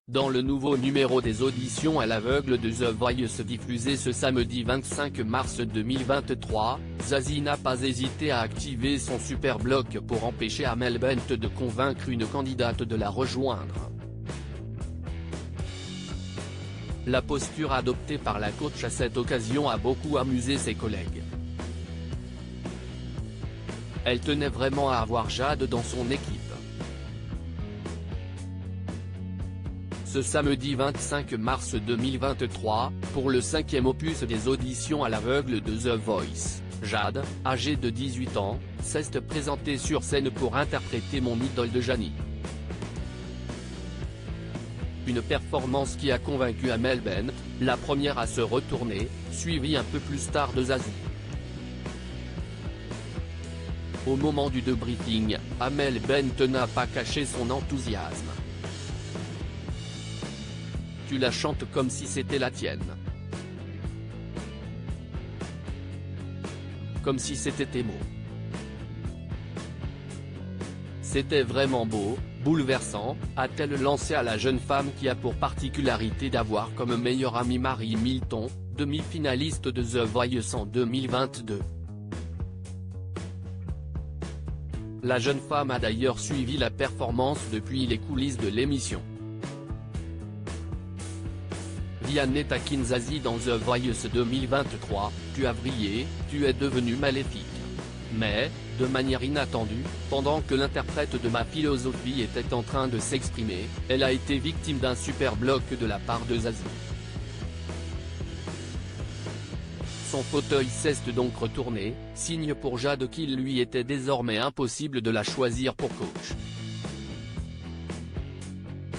Dans le nouveau numéro des auditions à l'aveugle de The Voice diffusé ce samedi 25 mars 2023, Zazie n'a pas hésité à activer son super bloc pour empêcher Amel Bent de convaincre une candidate de la rejoindre. La posture adoptée par la coach à cette occasion a beaucoup amusé ses collègues. Elle tenait vraiment à avoir Jade dans son équipe. Ce samedi 25 mars 2023, pour le 5e opus des auditions à l'aveugle de The Voice, Jade, âgée de 18 ans, s'est présentée sur scène pour interpréter Mon idole de Jani. Une performance qui a convaincu Amel Bent, la première à se retourner, suivie un peu plus tard de Zazie. Au moment du debriefing, Amel Bent n'a pas caché son enthousiasme. Tu la chantes comme si c'était la tienne. Comme si c'était tes mots. C'était vraiment beau, bouleversant, a-t-elle lancé à la jeune femme qui a pour particularité d'avoir comme meilleure amie Marie Milton, demi-finaliste de The Voice en 2022. La jeune femme a d'ailleurs suivi la performance depuis les coulisses de l'émission. Vianney taquine Zazie dans The Voice 2023, tu as vrillé, tu es devenue maléfique. Mais, de manière inattendue, pendant que l'interprète de Ma philosophie était en train de s'exprimer, elle a été victime d'un super bloc de la part de Zazie. Son fauteuil s'est donc retourné, signe pour Jade qu'il lui était désormais impossible de la choisir pour coach.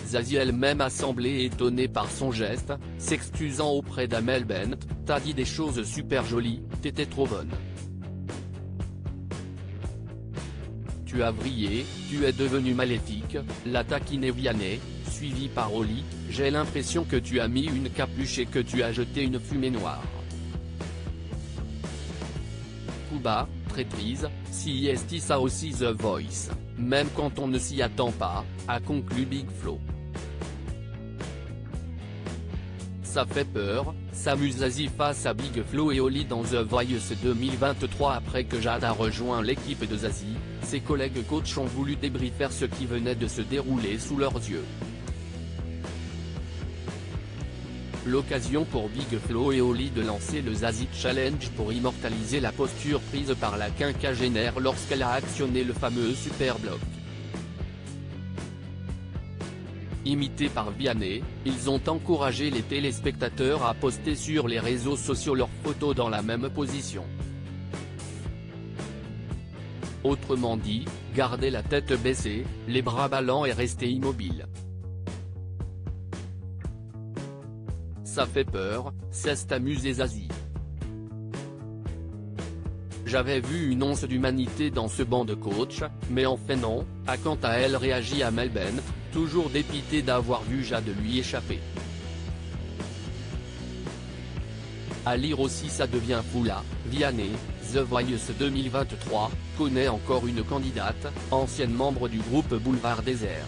Zazie elle-même a semblé étonnée par son geste, s'excusant auprès d'Amel Bent, t'as dit des choses super jolies, t'étais trop bonne. Tu as vrillé, tu es devenue maléfique, l'a taquiné Vianney, suivi par Oli, j'ai l'impression que tu as mis une capuche et que tu as jeté une fumée noire. Kuba, traîtrise, si est ça aussi The Voice, même quand on ne s'y attend pas, a conclu Big Flo. Ça fait peur, s'amuse Zazie face à Big Flo et Oli dans The Voice 2023 après que Jade a rejoint l'équipe de Zazie, ses collègues coachs ont voulu débriefer ce qui venait de se dérouler sous leurs yeux. L'occasion pour Big Flo et Oli de lancer le Zazie Challenge pour immortaliser la posture prise par la quinquagénaire lorsqu'elle a actionné le fameux super bloc. Imités par Vianney, ils ont encouragé les téléspectateurs à poster sur les réseaux sociaux leurs photos dans la même position. Autrement dit, garder la tête baissée, les bras ballants et rester immobile. Ça fait peur, s'est amusé Zazie. J'avais vu une once d'humanité dans ce banc de coach, mais en fait non, a quant à elle réagi Amel Bent, toujours dépitée d'avoir vu Jade lui échapper. À lire aussi ça devient fou là, Vianney, The Voice 2023, connaît encore une candidate, ancienne membre du groupe Boulevard Désert.